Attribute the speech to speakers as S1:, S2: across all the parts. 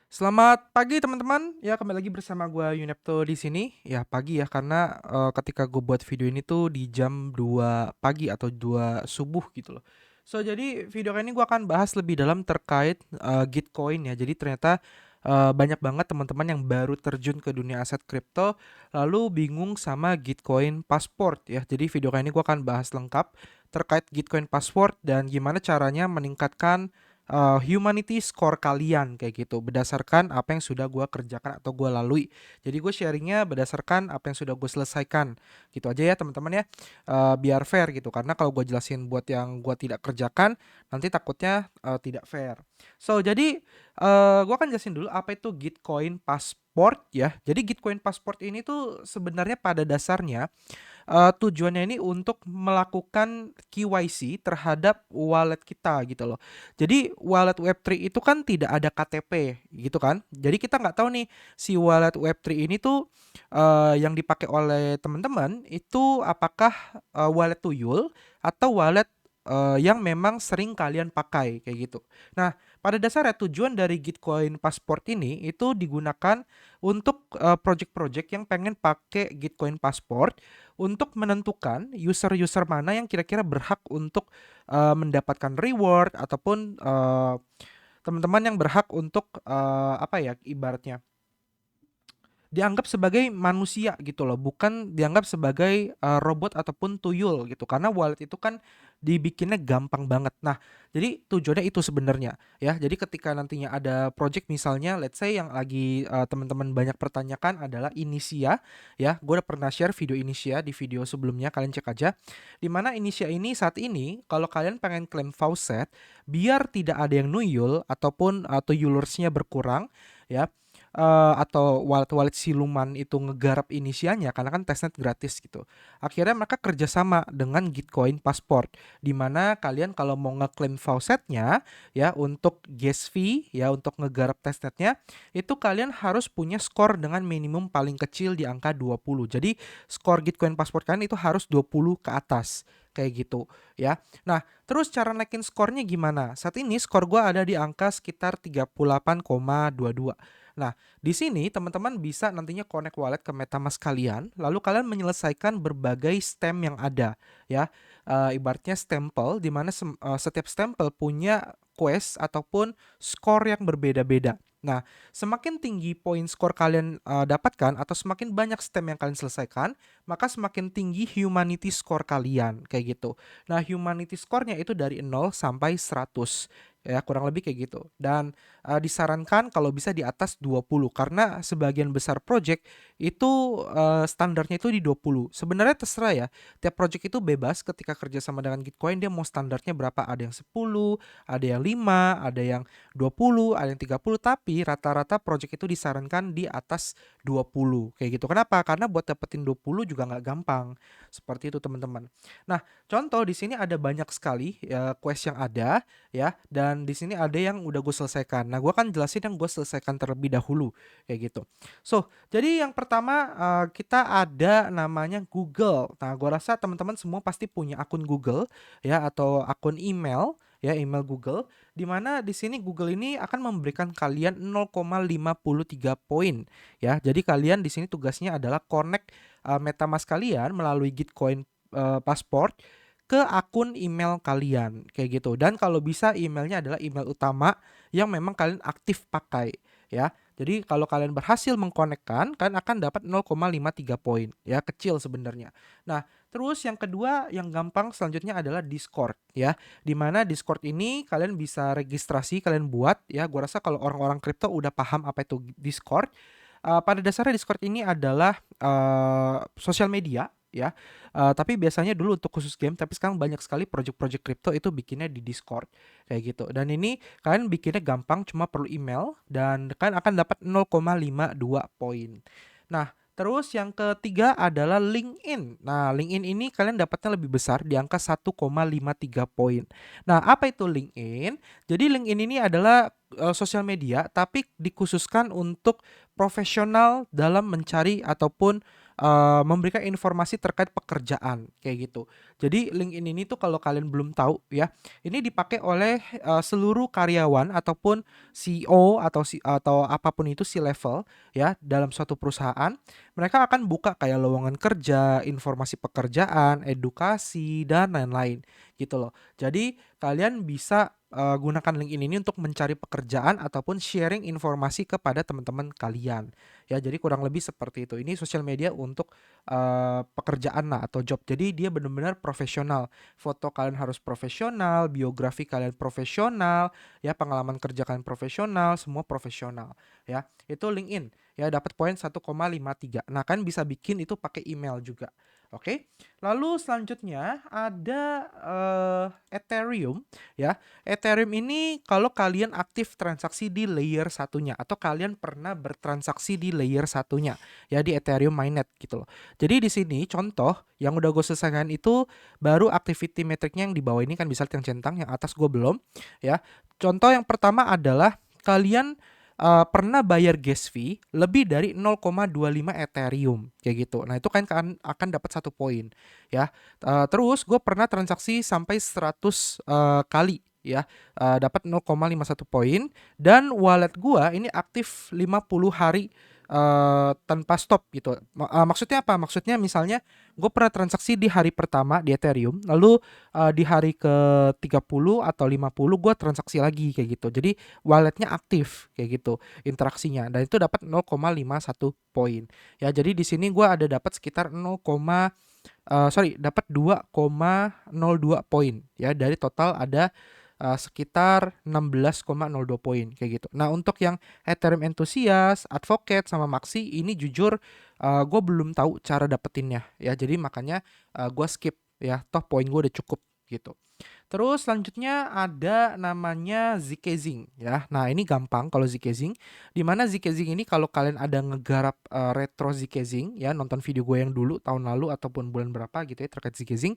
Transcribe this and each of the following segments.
S1: Selamat pagi teman-teman. Ya kembali lagi bersama gua Yunepto di sini. Ya pagi ya karena, ketika gue buat video ini tuh di jam 2 pagi atau 2 subuh gitu loh. Jadi video kali ini gua akan bahas lebih dalam terkait, Gitcoin ya. Jadi ternyata, banyak banget teman-teman yang baru terjun ke dunia aset kripto lalu bingung sama Gitcoin Passport ya. Jadi video kali ini gua akan bahas lengkap terkait Gitcoin Passport dan gimana caranya meningkatkan humanity score kalian kayak gitu berdasarkan apa yang sudah gue kerjakan atau gue lalui. Jadi gue sharingnya berdasarkan apa yang sudah gue selesaikan gitu aja ya teman-teman ya. Biar fair gitu karena kalau gue jelasin buat yang gue tidak kerjakan nanti takutnya tidak fair. Jadi gue akan jelasin dulu apa itu Gitcoin Passport ya. Jadi Gitcoin Passport ini tuh sebenarnya pada dasarnya tujuannya ini untuk melakukan KYC terhadap wallet kita gitu loh. Jadi wallet Web3 itu kan tidak ada KTP gitu kan. Jadi kita nggak tahu nih si wallet Web3 ini tuh yang dipakai oleh teman-teman itu apakah wallet tuyul atau wallet yang memang sering kalian pakai kayak gitu. Nah, pada dasarnya tujuan dari Gitcoin Passport ini itu digunakan untuk project-project yang pengen pakai Gitcoin Passport untuk menentukan user-user mana yang kira-kira berhak untuk mendapatkan reward ataupun teman-teman yang berhak untuk apa ya ibaratnya dianggap sebagai manusia gitu loh, bukan dianggap sebagai robot ataupun tuyul gitu. Karena wallet itu kan dibikinnya gampang banget. Nah, jadi tujuannya itu sebenarnya ya. Jadi ketika nantinya ada project misalnya let's say yang lagi teman-teman banyak pertanyakan adalah Inisia ya. Gue udah pernah share video Inisia di video sebelumnya, kalian cek aja. Dimana Inisia ini saat ini kalau kalian pengen klaim faucet biar tidak ada yang nuyul ataupun tuyulersnya berkurang ya, atau wallet-wallet siluman itu ngegarap inisialnya karena kan testnet gratis gitu. Akhirnya mereka kerjasama dengan Gitcoin Passport, di mana kalian kalau mau ngeklaim faucetnya ya untuk gas fee ya untuk ngegarap testnetnya itu kalian harus punya skor dengan minimum paling kecil di angka 20. Jadi skor Gitcoin Passport kalian itu harus 20 ke atas kayak gitu ya. Nah, terus cara naikin skornya gimana? Saat ini skor gua ada di angka sekitar 38,22. Nah, di sini teman-teman bisa nantinya connect wallet ke MetaMask kalian, lalu kalian menyelesaikan berbagai stem yang ada, ya. Ibaratnya stempel, di mana setiap stempel punya quest ataupun skor yang berbeda-beda. Nah, semakin tinggi poin skor kalian dapatkan atau semakin banyak stem yang kalian selesaikan, maka semakin tinggi humanity score kalian, kayak gitu. Nah, humanity score-nya itu dari 0 sampai 100. Ya, kurang lebih kayak gitu. Dan disarankan kalau bisa di atas 20 karena sebagian besar project itu standarnya itu di 20. Sebenarnya terserah ya. Tiap project itu bebas ketika kerja sama dengan Gitcoin dia mau standarnya berapa. Ada yang 10, ada yang 5, ada yang 20, ada yang 30, tapi rata-rata project itu disarankan di atas 20 kayak gitu. Kenapa? Karena buat dapetin 20 juga nggak gampang. Seperti itu teman-teman. Nah, contoh di sini ada banyak sekali ya quest yang ada ya, dan di sini ada yang udah gue selesaikan. Nah, gue akan jelasin yang gue selesaikan terlebih dahulu kayak gitu. Jadi yang pertama kita ada namanya Google. Nah, gue rasa teman-teman semua pasti punya akun Google ya atau akun email ya, email Google, di mana di sini Google ini akan memberikan kalian 0,53 poin ya. Jadi kalian di sini tugasnya adalah connect MetaMask kalian melalui Gitcoin Passport ke akun email kalian kayak gitu. Dan kalau bisa emailnya adalah email utama yang memang kalian aktif pakai ya. Jadi kalau kalian berhasil mengkonekkan, kalian akan dapat 0,53 poin ya, kecil sebenarnya. Nah, terus yang kedua yang gampang selanjutnya adalah Discord ya. Di mana Discord ini kalian bisa registrasi, kalian buat ya. Gua rasa kalau orang-orang kripto udah paham apa itu Discord. Pada dasarnya Discord ini adalah sosial media ya. Tapi biasanya dulu untuk khusus game, tapi sekarang banyak sekali project-project crypto itu bikinnya di Discord kayak gitu. Dan ini kalian bikinnya gampang, cuma perlu email dan kalian akan dapat 0,52 poin. Nah, terus yang ketiga adalah LinkedIn. Nah, LinkedIn ini kalian dapatnya lebih besar di angka 1,53 poin. Nah, apa itu LinkedIn? Jadi LinkedIn ini adalah sosial media tapi dikhususkan untuk profesional dalam mencari ataupun memberikan informasi terkait pekerjaan kayak gitu. Jadi LinkedIn ini tuh kalau kalian belum tahu ya, ini dipakai oleh seluruh karyawan ataupun CEO atau apapun itu C-level ya dalam suatu perusahaan. Mereka akan buka kayak lowongan kerja, informasi pekerjaan, edukasi dan lain-lain gitu loh. Jadi kalian bisa gunakan LinkedIn ini untuk mencari pekerjaan ataupun sharing informasi kepada teman-teman kalian. Ya, jadi kurang lebih seperti itu. Ini sosial media untuk pekerjaan lah atau job. Jadi dia benar-benar profesional. Foto kalian harus profesional, biografi kalian profesional, ya pengalaman kerja kalian profesional, semua profesional. Ya, itu LinkedIn. Ya, dapat poin 1,53. Nah, kan bisa bikin itu pakai email juga. Oke. Lalu selanjutnya ada Ethereum ya. Ethereum ini kalau kalian aktif transaksi di layer satunya atau kalian pernah bertransaksi di layer satunya ya di Ethereum mainnet gitu loh. Jadi di sini contoh yang udah gue selesaikan itu baru activity metricnya yang di bawah ini kan bisa lihat yang centang, yang atas gue belum ya. Contoh yang pertama adalah kalian pernah bayar gas fee lebih dari 0,25 Ethereum kayak gitu. Nah, itu kan akan dapat 1 poin ya. Terus gue pernah transaksi sampai 100 kali ya, dapat 0,51 poin dan wallet gua ini aktif 50 hari tanpa stop gitu. Maksudnya apa? Maksudnya misalnya gue pernah transaksi di hari pertama di Ethereum, lalu di hari ke 30 atau 50 gue transaksi lagi kayak gitu. Jadi walletnya aktif kayak gitu interaksinya dan itu dapat 0,51 poin. Ya, jadi di sini gue ada dapat sekitar dapat 2,02 poin ya dari total ada sekitar 16,02 poin kayak gitu. Nah, untuk yang Ethereum enthusiast, advocate sama maxi ini jujur gue belum tahu cara dapetinnya ya. Jadi makanya gue skip ya. Toh poin gue udah cukup gitu. Terus selanjutnya ada namanya Zkazing ya. Nah, ini gampang kalau Zkazing. Di mana Zkazing ini kalau kalian ada ngegarap retro Zkazing ya, nonton video gue yang dulu tahun lalu ataupun bulan berapa gitu ya terkait Zkazing,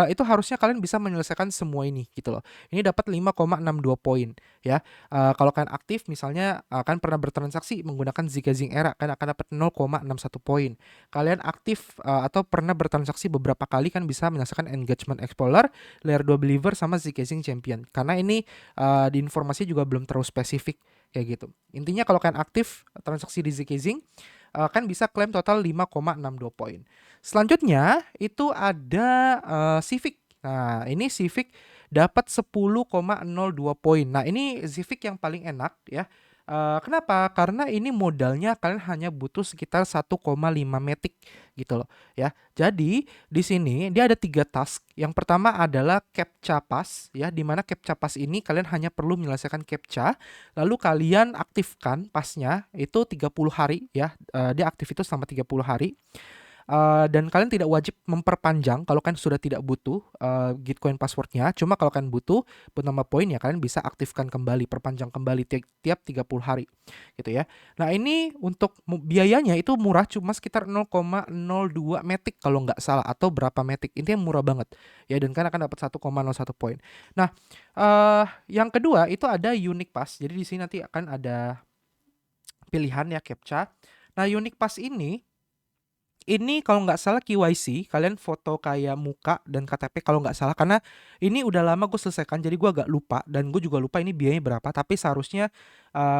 S1: itu harusnya kalian bisa menyelesaikan semua ini gitu loh. Ini dapat 5,62 poin ya. Kalau kalian aktif misalnya kan pernah bertransaksi menggunakan Zkazing Era kan akan dapat 0,61 poin. Kalian aktif atau pernah bertransaksi beberapa kali kan bisa menyelesaikan Engagement Explorer, Layer 2 Believer sama Zkazing Champion. Karena ini di informasi juga belum terlalu spesifik kayak gitu. Intinya kalau kalian aktif transaksi di Zkazing kan bisa klaim total 5,62 poin. Selanjutnya itu ada Civic. Nah, ini Civic dapat 10,02 poin. Nah, ini Civic yang paling enak ya. Kenapa? Karena ini modalnya kalian hanya butuh sekitar 1,5 metik gitu loh ya. Jadi di sini dia ada 3 task. Yang pertama adalah CAPTCHA pass ya, di mana CAPTCHA pass ini kalian hanya perlu menyelesaikan CAPTCHA, lalu kalian aktifkan passnya itu 30 hari ya. Dia aktif itu selama 30 hari. Dan kalian tidak wajib memperpanjang kalau kalian sudah tidak butuh Gitcoin passwordnya. Cuma kalau kalian butuh nambah poin ya kalian bisa aktifkan kembali, perpanjang kembali tiap 30 hari gitu ya. Nah, ini untuk biayanya itu murah, cuma sekitar 0,02 metik kalau nggak salah atau berapa metik. Intinya murah banget ya, dan kalian akan dapat 1,01 poin. Nah, yang kedua itu ada Unique Pass. Jadi di sini nanti akan ada pilihan ya CAPTCHA. Nah, Unique Pass ini kalau nggak salah KYC, kalian foto kayak muka dan KTP kalau nggak salah. Karena ini udah lama gue selesaikan, jadi gue agak lupa. Dan gue juga lupa ini biayanya berapa, tapi seharusnya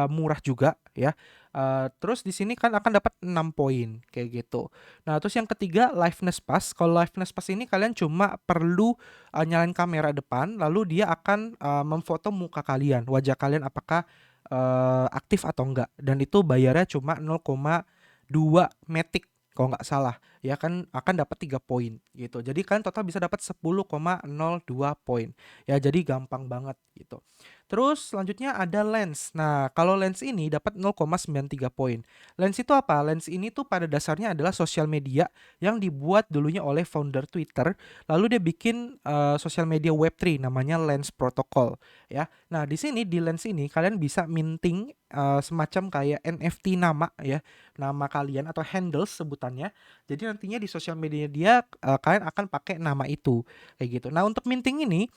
S1: murah juga ya. Terus di sini kan akan dapat 6 poin kayak gitu. Nah, terus yang ketiga Liveness Pass. Kalau Liveness Pass ini kalian cuma perlu nyalain kamera depan, lalu dia akan memfoto muka kalian, wajah kalian apakah aktif atau enggak. Dan itu bayarnya cuma 0,2 metik kalau nggak salah ya, kan akan dapat 3 poin gitu. Jadi kalian total bisa dapat 10,02 poin ya, jadi gampang banget gitu. Terus selanjutnya ada Lens. Nah, kalau Lens ini dapat 0,93 poin. Lens itu apa? Lens ini tuh pada dasarnya adalah sosial media yang dibuat dulunya oleh founder Twitter, lalu dia bikin sosial media Web3 namanya Lens Protocol ya. Nah, di sini di Lens ini kalian bisa minting semacam kayak NFT nama ya, nama kalian atau handles sebutannya. Jadi nantinya di sosial media dia kalian akan pakai nama itu kayak gitu. Nah, untuk minting ini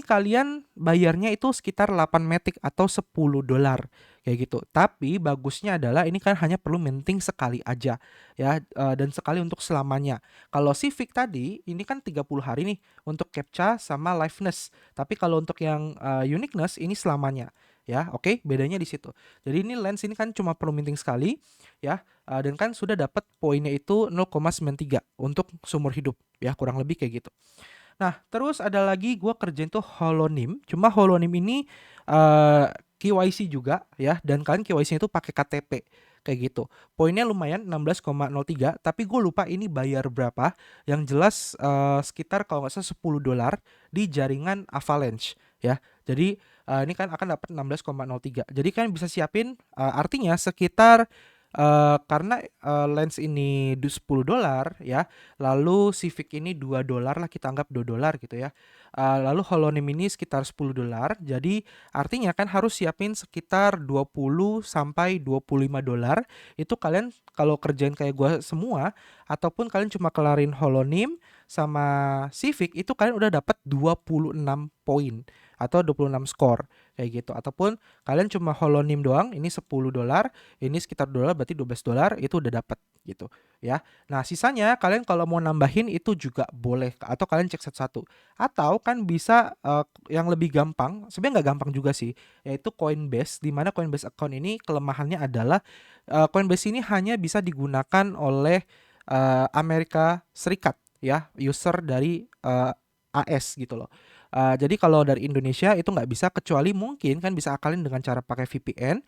S1: kalian bayarnya itu sekitar 8 matic atau $10 kayak gitu. Tapi bagusnya adalah ini kan hanya perlu minting sekali aja ya, dan sekali untuk selamanya. Kalau Civic tadi ini kan 30 hari nih untuk CAPTCHA sama liveness. Tapi kalau untuk yang uniqueness ini selamanya ya. Oke, bedanya di situ. Jadi ini lens ini kan cuma perlu minting sekali ya, dan kan sudah dapat poinnya itu 0,93 untuk seumur hidup ya, kurang lebih kayak gitu. Nah, terus ada lagi gue kerjain tuh holonym. Cuma holonym ini KYC juga ya, dan kalian KYC itu pakai KTP kayak gitu. Poinnya lumayan 16,03, tapi gue lupa ini bayar berapa. Yang jelas sekitar kalau nggak salah $10 di jaringan Avalanche ya. Jadi ini kan akan dapat 16,03. Jadi kalian bisa siapin, artinya sekitar karena lens ini $10 ya, lalu Civic ini $2 lah, kita anggap $2 gitu ya. Lalu holonym ini sekitar $10. Jadi artinya kan harus siapin sekitar $20 sampai $25. Itu kalian kalau kerjain kayak gua semua, ataupun kalian cuma kelarin holonym sama Civic, itu kalian udah dapat 26 poin atau 26 skor kayak gitu. Ataupun kalian cuma holonym doang, ini $10, ini sekitar $2 berarti $12 itu udah dapat gitu ya. Nah, sisanya kalian kalau mau nambahin itu juga boleh, atau kalian cek satu-satu. Atau kan bisa yang lebih gampang, sebenarnya nggak gampang juga sih, yaitu Coinbase. Di mana Coinbase account ini kelemahannya adalah Coinbase ini hanya bisa digunakan oleh Amerika Serikat ya, user dari AS gitu loh. Jadi kalau dari Indonesia itu nggak bisa, kecuali mungkin kan bisa akalin dengan cara pakai VPN,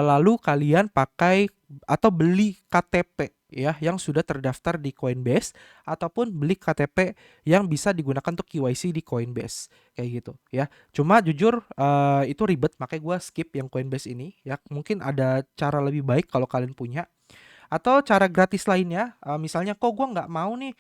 S1: lalu kalian pakai atau beli KTP ya yang sudah terdaftar di Coinbase, ataupun beli KTP yang bisa digunakan untuk KYC di Coinbase kayak gitu ya. Cuma jujur itu ribet, makanya gue skip yang Coinbase ini ya. Mungkin ada cara lebih baik kalau kalian punya, atau cara gratis lainnya. Misalnya kok gue nggak mau nih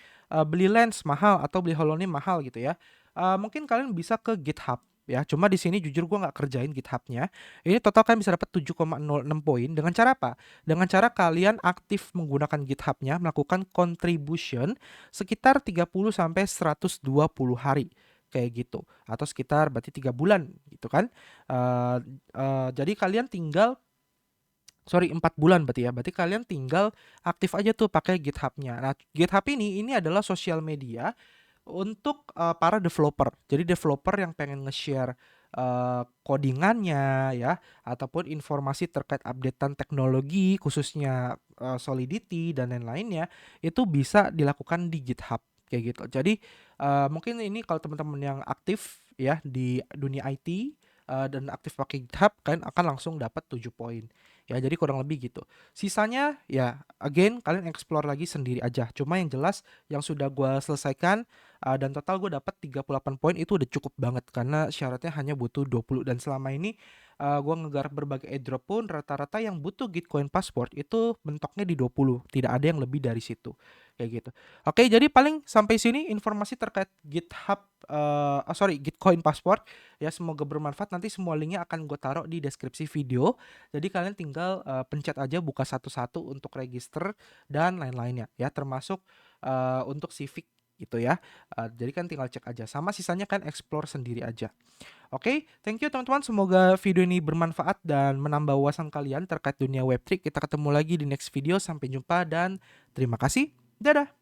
S1: beli lens mahal atau beli holonym mahal gitu ya. Mungkin kalian bisa ke GitHub ya. Cuma di sini jujur gue nggak kerjain GitHub-nya. Ini total kalian bisa dapat 7,06 poin. Dengan cara apa? Dengan cara kalian aktif menggunakan GitHub-nya, melakukan contribution sekitar 30 sampai 120 hari kayak gitu, atau sekitar berarti 3 bulan gitu kan. Jadi kalian tinggal 4 bulan berarti ya. Berarti kalian tinggal aktif aja tuh pakai GitHub-nya. Nah, GitHub ini adalah sosial media untuk para developer. Jadi developer yang pengen nge-share codingannya ya, ataupun informasi terkait updatean teknologi khususnya Solidity dan lain-lainnya, itu bisa dilakukan di GitHub kayak gitu. Jadi mungkin ini kalau teman-teman yang aktif ya di dunia IT dan aktif pakai GitHub, kalian akan langsung dapat 7 poin. Ya, jadi kurang lebih gitu. Sisanya ya again kalian explore lagi sendiri aja. Cuma yang jelas yang sudah gue selesaikan, dan total gue dapat 38 poin itu udah cukup banget, karena syaratnya hanya butuh 20. Dan selama ini gue ngegarap berbagai airdrop pun rata-rata yang butuh Gitcoin Passport itu mentoknya di 20. Tidak ada yang lebih dari situ kayak gitu. Oke, jadi paling sampai sini informasi terkait Gitcoin Passport ya. Semoga bermanfaat. Nanti semua linknya akan gue taruh di deskripsi video. Jadi kalian tinggal pencet aja, buka satu-satu untuk register dan lain-lainnya ya, termasuk untuk Civic gitu ya. Jadi kan tinggal cek aja, sama sisanya kan explore sendiri aja. Oke, thank you teman-teman. Semoga video ini bermanfaat dan menambah wawasan kalian terkait dunia Web3. Kita ketemu lagi di next video. Sampai jumpa dan terima kasih. Dadah.